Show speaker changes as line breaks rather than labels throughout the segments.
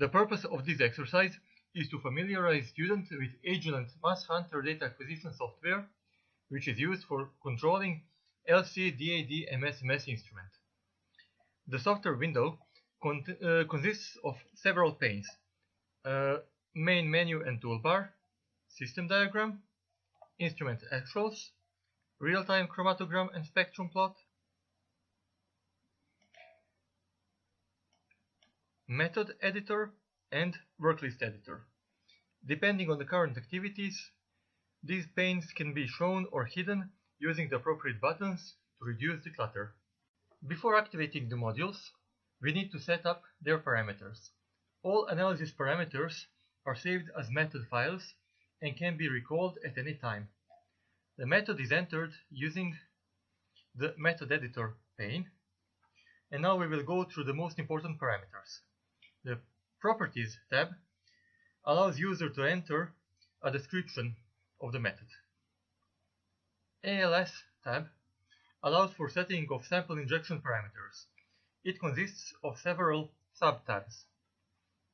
The purpose of this exercise is to familiarize students with Agilent MassHunter data acquisition software, which is used for controlling LC-DAD-MS instrument. The software window consists of several panes: main menu and toolbar, system diagram, instrument actuals, real-time chromatogram and spectrum plot, method editor, and worklist editor. Depending on the current activities, these panes can be shown or hidden using the appropriate buttons to reduce the clutter. Before activating the modules, we need to set up their parameters. All analysis parameters are saved as method files and can be recalled at any time. The method is entered using the method editor pane, and now we will go through the most important parameters. The Properties tab allows user to enter a description of the method. ALS tab allows for setting of sample injection parameters. It consists of several sub-tabs.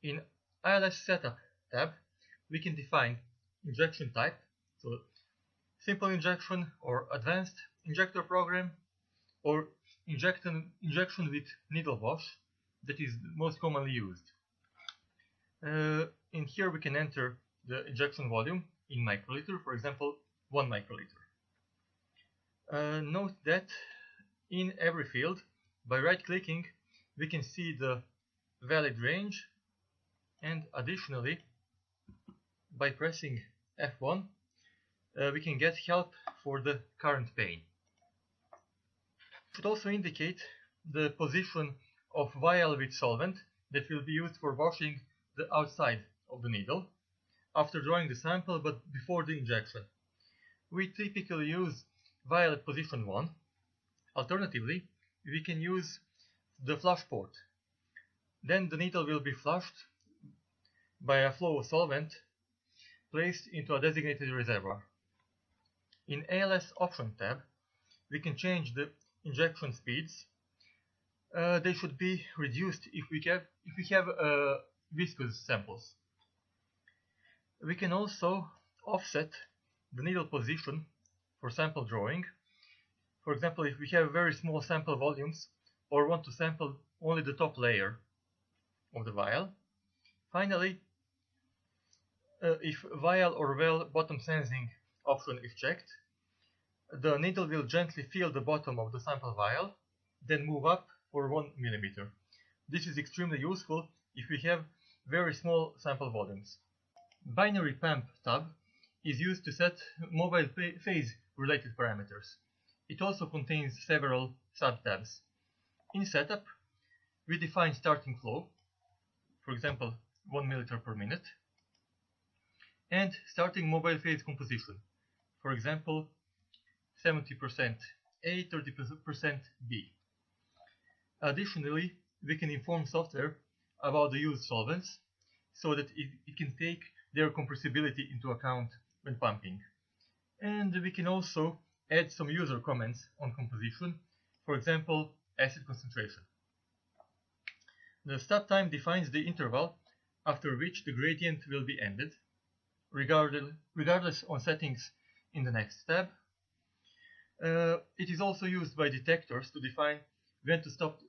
In ALS Setup tab, we can define injection type, so simple injection or advanced injector program, or injection with needle wash, that is most commonly used. In here we can enter the injection volume in microliter, for example 1 microliter. Note that in every field, by right-clicking, we can see the valid range, and additionally, by pressing F1, we can get help for the current pane. It should also indicate the position of vial with solvent that will be used for washing the outside of the needle after drawing the sample but before the injection. We typically use vial at position 1. Alternatively, we can use the flush port. Then the needle will be flushed by a flow of solvent placed into a designated reservoir. In ALS Option tab, we can change the injection speeds. They should be reduced if we have viscous samples. We can also offset the needle position for sample drawing. For example, if we have very small sample volumes or want to sample only the top layer of the vial. Finally, if vial or well bottom sensing option is checked, the needle will gently feel the bottom of the sample vial, then move up for 1 mm. This is extremely useful if we have very small sample volumes. Binary PAMP tab is used to set mobile phase related parameters. It also contains several sub-tabs. In Setup, we define starting flow, for example 1 milliliter per minute, and starting mobile phase composition, for example 70% A, 30% B. Additionally, we can inform software about the used solvents so that it can take their compressibility into account when pumping. And we can also add some user comments on composition, for example acid concentration. The stop time defines the interval after which the gradient will be ended, regardless on settings in the next tab. It is also used by detectors to define when to stop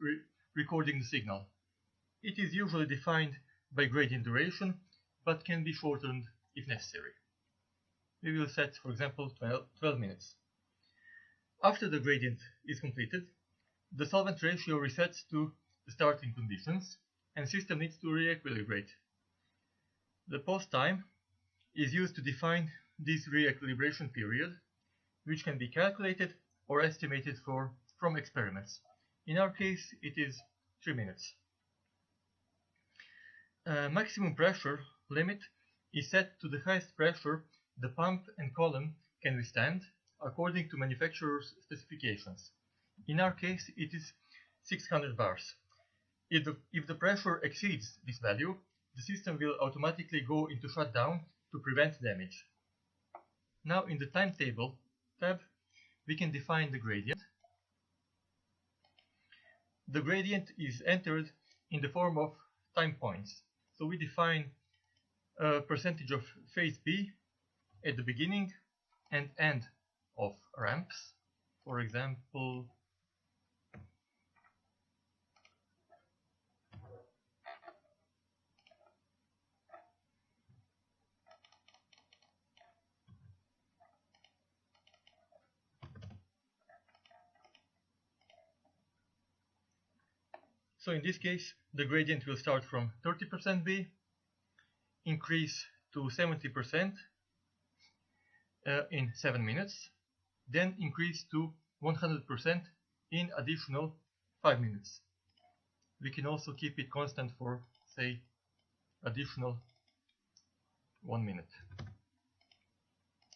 recording the signal. It is usually defined by gradient duration, but can be shortened if necessary. We will set, for example, 12 minutes. After the gradient is completed, the solvent ratio resets to the starting conditions, and system needs to re-equilibrate. The post time is used to define this re-equilibration period, which can be calculated or estimated from experiments. In our case, it is 3 minutes. Maximum pressure limit is set to the highest pressure the pump and column can withstand according to manufacturer's specifications. In our case, it is 600 bars. If the pressure exceeds this value, the system will automatically go into shutdown to prevent damage. Now in the Timetable tab, we can define the gradient. The gradient is entered in the form of time points. So we define a percentage of phase B at the beginning and end of ramps. For example, so in this case, the gradient will start from 30% B, increase to 70% in 7 minutes, then increase to 100% in additional 5 minutes. We can also keep it constant for, say, additional 1 minute,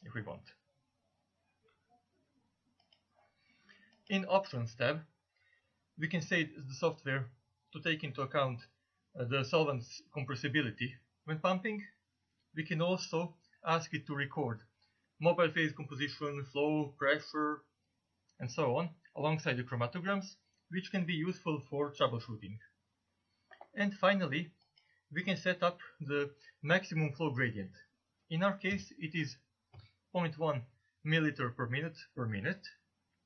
if we want. In Options tab, we can say the software to take into account the solvent's compressibility when pumping. We can also ask it to record mobile phase composition, flow, pressure, and so on, alongside the chromatograms, which can be useful for troubleshooting. And finally, we can set up the maximum flow gradient. In our case, it is 0.1 milliliter per minute.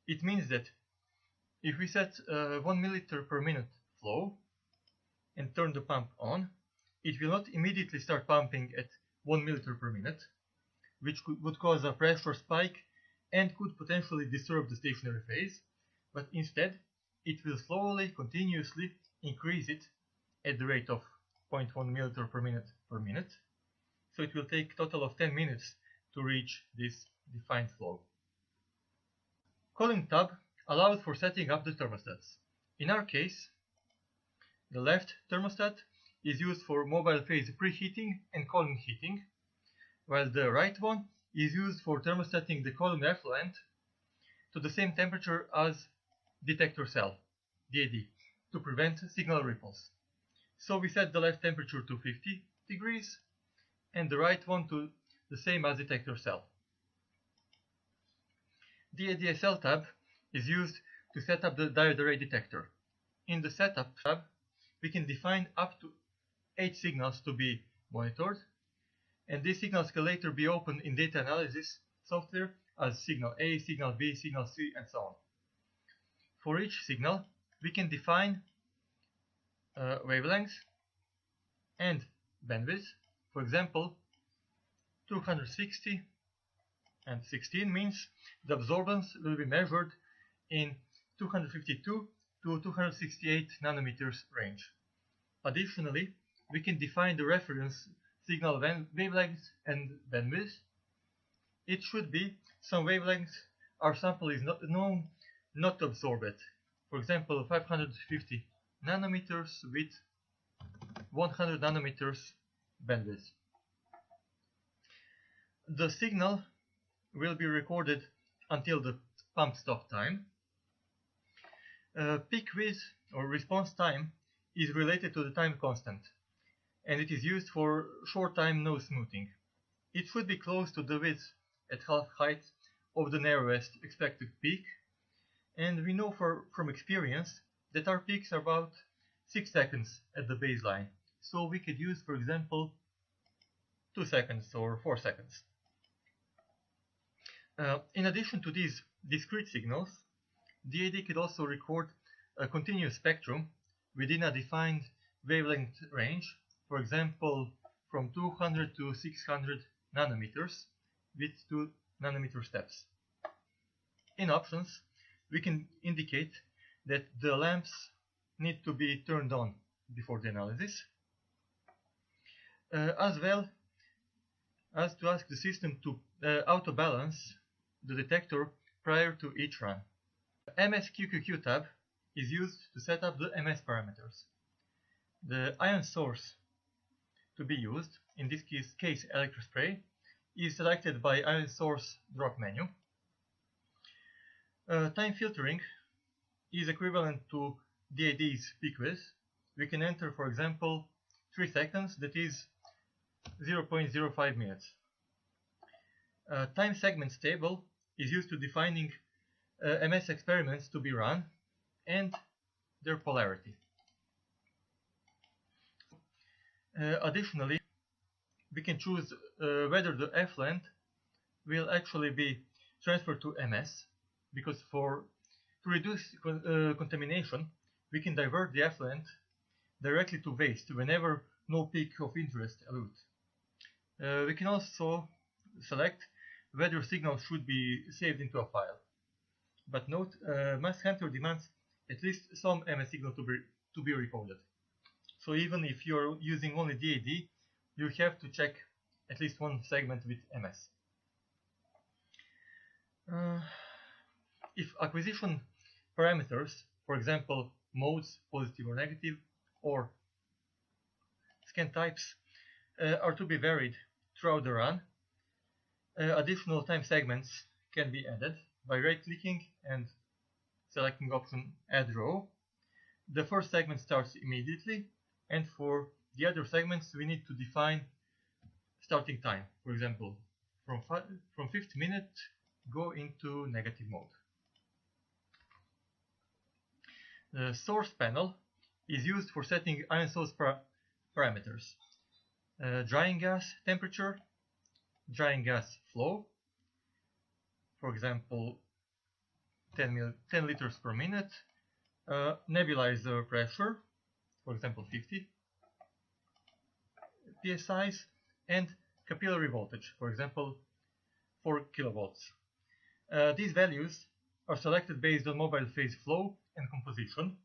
It means that if we set 1 milliliter per minute flow and turn the pump on, it will not immediately start pumping at 1 milliliter per minute, which would cause a pressure spike and could potentially disturb the stationary phase, but instead it will slowly, continuously increase it at the rate of 0.1 milliliter per minute. So it will take a total of 10 minutes to reach this defined flow. Column tab allows for setting up the thermostats. In our case, the left thermostat is used for mobile phase preheating and column heating, while the right one is used for thermostating the column effluent to the same temperature as detector cell, DAD, to prevent signal ripples. So we set the left temperature to 50 degrees and the right one to the same as detector cell. The ADSL tab is used to set up the diode array detector. In the Setup tab, we can define up to 8 signals to be monitored, and these signals can later be opened in data analysis software as signal A, signal B, signal C, and so on. For each signal, we can define wavelength and bandwidth. For example, 260 and 16 means the absorbance will be measured in 252 to 268 nanometers range. Additionally, we can define the reference signal wavelength and bandwidth. It should be some wavelength our sample is not known not to absorb it. For example, 550 nanometers with 100 nanometers bandwidth. The signal will be recorded until the pump stop time. Peak width or response time is related to the time constant, and it is used for short time nose smoothing. It should be close to the width at half height of the narrowest expected peak, and we know from experience that our peaks are about 6 seconds at the baseline, so we could use, for example, 2 seconds or 4 seconds. In addition to these discrete signals, DAD could also record a continuous spectrum within a defined wavelength range, for example, from 200 to 600 nanometers with 2 nanometer steps. In Options, we can indicate that the lamps need to be turned on before the analysis, as well as to ask the system to auto-balance the detector prior to each run. MSQQQ tab is used to set up the MS parameters. The ion source to be used, in this case electrospray, is selected by ion source drop menu. Time filtering is equivalent to DAD's peak width. We can enter, for example, 3 seconds, that is 0.05 minutes. Time segments table is used to defining MS experiments to be run and their polarity. Additionally, we can choose whether the F length will actually be transferred to MS, because to reduce contamination, we can divert the effluent directly to waste whenever no peak of interest eludes. We can also select whether signals should be saved into a file. But note, MassHunter demands at least some MS signal to be recorded. So even if you're using only DAD, you have to check at least one segment with MS. If acquisition parameters, for example, modes, positive or negative, or scan types, are to be varied throughout the run, additional time segments can be added by right-clicking and selecting option Add Row. The first segment starts immediately, and for the other segments we need to define starting time. For example, from 50 minutes go into negative mode. The source panel is used for setting ion source parameters. Drying gas temperature, drying gas flow, for example 10 liters per minute, nebulizer pressure, for example 50 psi, and capillary voltage, for example 4 kilovolts. These values are selected based on mobile phase flow and composition.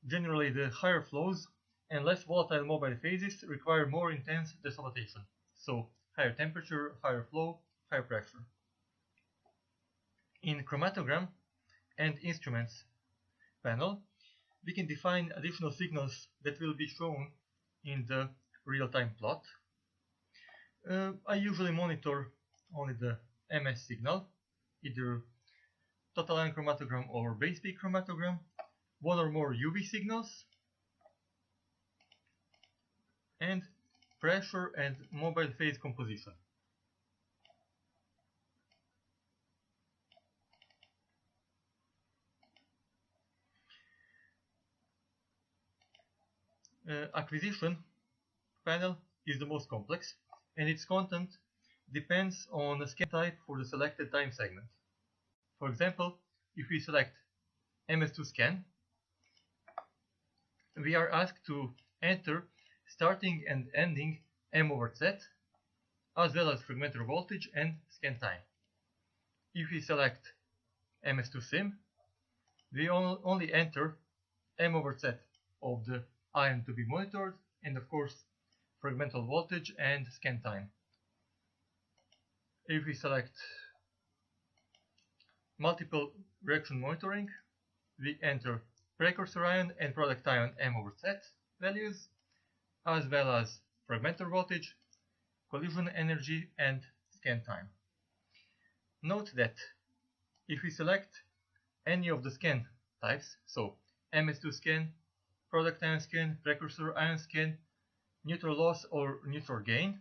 Generally, the higher flows and less volatile mobile phases require more intense desalination, so higher temperature, higher flow, higher pressure. In chromatogram and instruments panel, we can define additional signals that will be shown in the real-time plot. I usually monitor only the MS signal, either total ion chromatogram or base peak chromatogram, one or more UV signals, and pressure and mobile phase composition. Acquisition panel is the most complex, and its content depends on the scan type for the selected time segment. For example, if we select MS2 scan, we are asked to enter starting and ending M/Z, as well as fragmentary voltage and scan time. If we select MS2 sim, we only enter M/Z of the ion to be monitored, and of course fragmental voltage and scan time. If we select multiple reaction monitoring, we enter precursor ion and product ion M/Z values, as well as fragmental voltage, collision energy, and scan time. Note that if we select any of the scan types, so MS2 scan, product ion scan, precursor ion scan, neutral loss or neutral gain,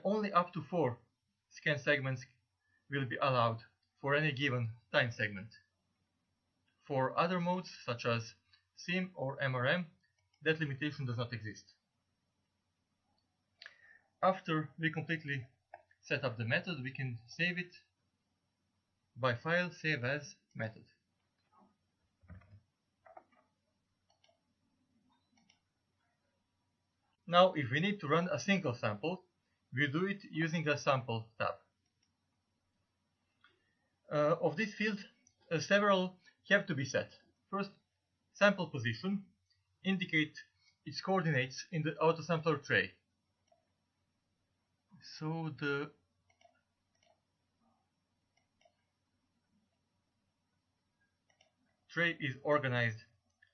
only up to 4 scan segments will be allowed for any given time segment. For other modes, such as SIM or MRM, that limitation does not exist. After we completely set up the method, we can save it by file save as method. Now, if we need to run a single sample, we do it using a sample tab. Of this field, several have to be set. First, sample position indicate its coordinates in the autosampler tray. So the tray is organized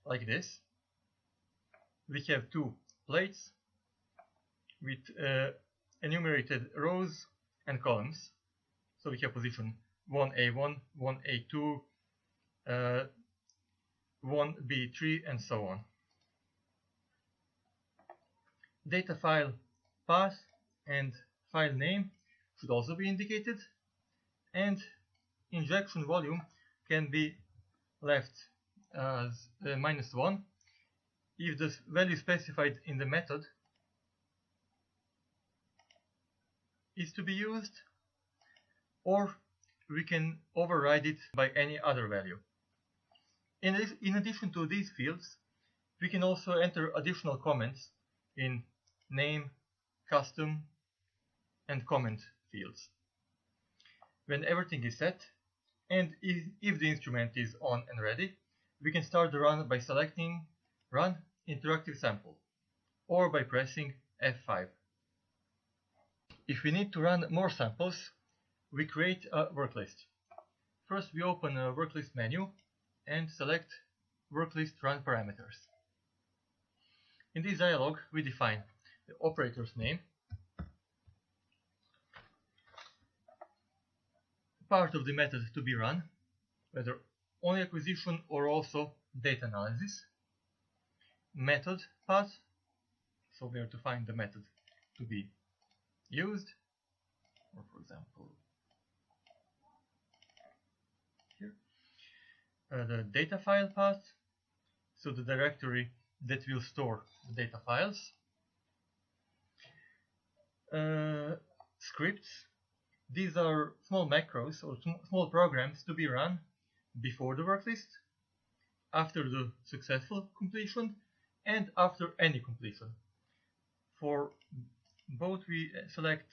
like this. We have 2 plates with enumerated rows and columns. So we have position 1A1, 1A2, 1B3, and so on. Data file path and file name should also be indicated, and injection volume can be left as -1 if the value specified in the method is to be used, or we can override it by any other value. In addition to these fields, we can also enter additional comments in name, custom, and comment fields. When everything is set, and if the instrument is on and ready, we can start the run by selecting Run Interactive Sample, or by pressing F5. If we need to run more samples, we create a worklist. First, we open a worklist menu and select Worklist Run Parameters. In this dialog, we define the operator's name, part of the method to be run, whether only acquisition or also data analysis, method path, so where to find the method to be used, or for example here, the data file path, so the directory that will store the data files, scripts. These are small macros or small programs to be run before the worklist, after the successful completion, and after any completion. For both, we select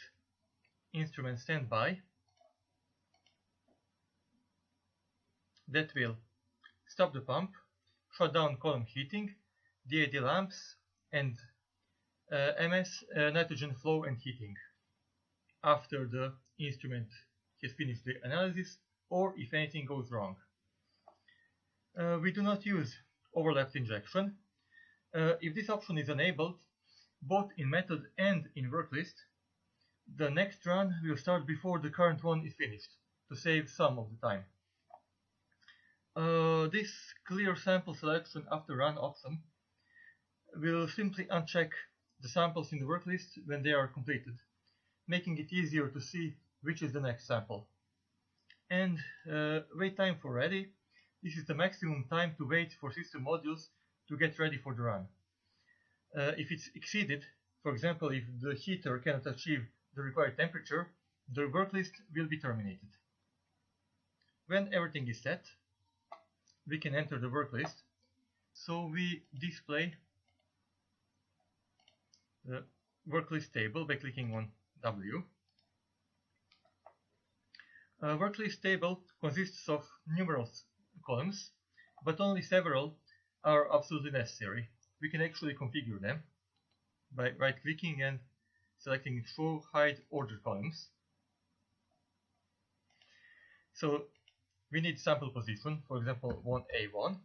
instrument standby. That will stop the pump, shut down column heating, DAD lamps, and MS nitrogen flow and heating after the instrument has finished the analysis, or if anything goes wrong. We do not use overlapped injection. If this option is enabled, both in method and in worklist, the next run will start before the current one is finished, to save some of the time. This clear sample selection after run option will simply uncheck the samples in the worklist when they are completed, making it easier to see which is the next sample. And wait time for ready. This is the maximum time to wait for system modules to get ready for the run. If it's exceeded, for example, if the heater cannot achieve the required temperature, the worklist will be terminated. When everything is set, we can enter the worklist. So we display the worklist table by clicking on W. A worklist table consists of numerous columns, but only several are absolutely necessary. We can actually configure them by right-clicking and selecting Show Hide Order Columns. So we need sample position, for example 1A1,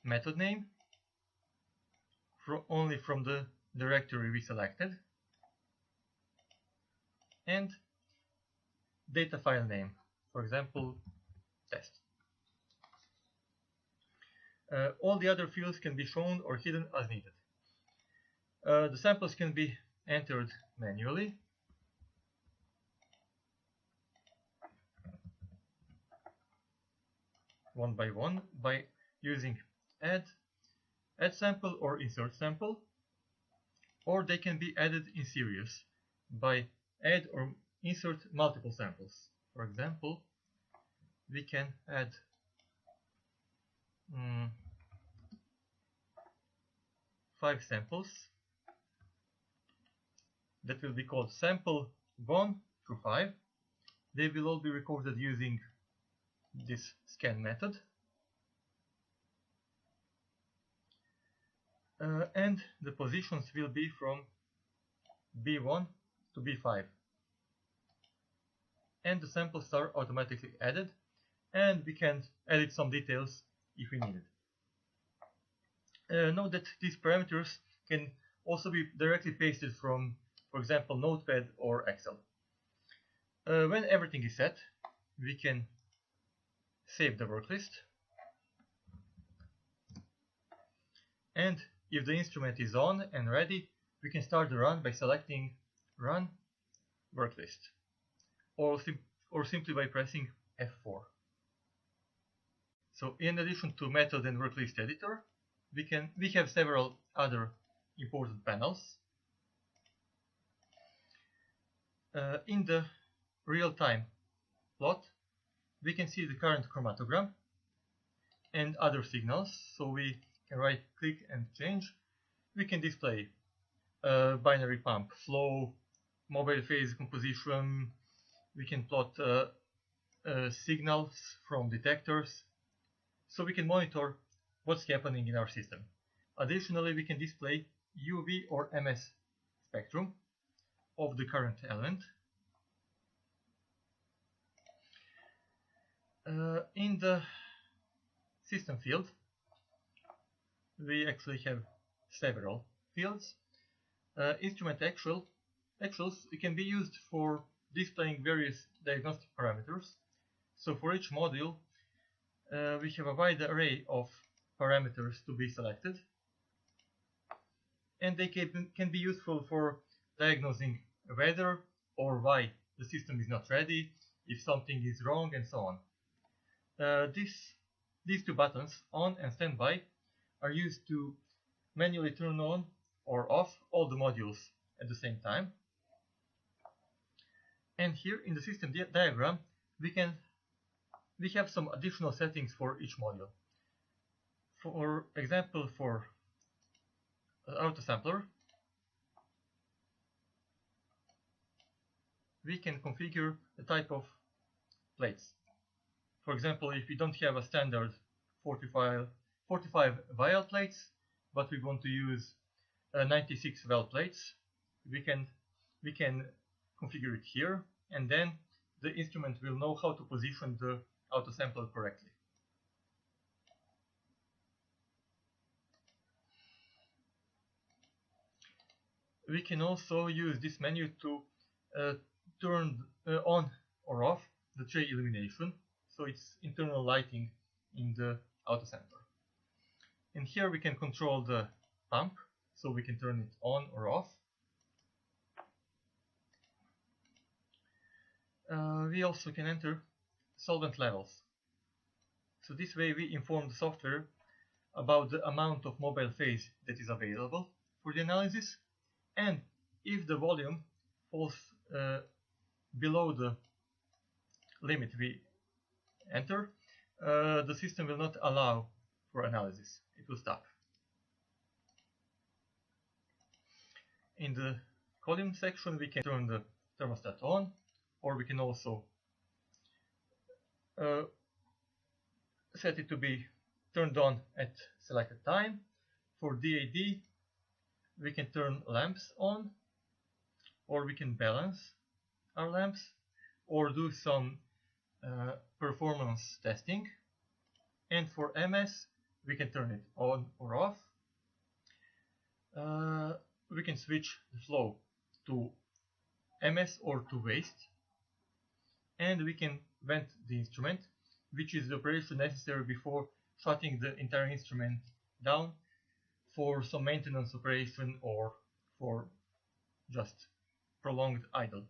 method name, only from the directory we selected, and data file name, for example test. All the other fields can be shown or hidden as needed. The samples can be entered manually, one by one, by using add sample or insert sample, or they can be added in series by add or insert multiple samples. For example, we can add 5 samples that will be called sample 1 through 5. They will all be recorded using this scan method. And the positions will be from B1 to B5. And the samples are automatically added, and we can edit some details if we need it. Note that these parameters can also be directly pasted from, for example, Notepad or Excel. When everything is set, we can save the worklist, and if the instrument is on and ready, we can start the run by selecting Run Worklist, or simply by pressing F4. So in addition to method and worklist editor, we have several other important panels. In the real-time plot, we can see the current chromatogram and other signals, so we can right click and change. We can display binary pump flow, mobile phase composition. We can plot signals from detectors, so we can monitor what's happening in our system. Additionally, we can display UV or MS spectrum of the current element. In the system field, we actually have several fields. Instrument actuals can be used for displaying various diagnostic parameters. So for each module, we have a wide array of parameters to be selected, and they can be useful for diagnosing whether or why the system is not ready, if something is wrong, and so on. These two buttons, on and standby, are used to manually turn on or off all the modules at the same time. And here in the system diagram, we have some additional settings for each module. For example, for autosampler, we can configure the type of plates. For example, if we don't have a standard 45 vial plates, but we want to use 96 well plates, we can configure it here, and then the instrument will know how to position the autosampler correctly. We can also use this menu to turn on or off the tray illumination, so it's internal lighting in the autosampler. And here we can control the pump, so we can turn it on or off. We also can enter solvent levels. So this way we inform the software about the amount of mobile phase that is available for the analysis, and if the volume falls below the limit we enter, the system will not allow for analysis. It will stop. In the column section, we can turn the thermostat on, or we can also set it to be turned on at selected time. For DAD, we can turn lamps on, or we can balance our lamps, or do some performance testing. And for MS, we can turn it on or off. We can switch the flow to MS or to waste, and we can vent the instrument, which is the operation necessary before shutting the entire instrument down for some maintenance operation or for just prolonged idle.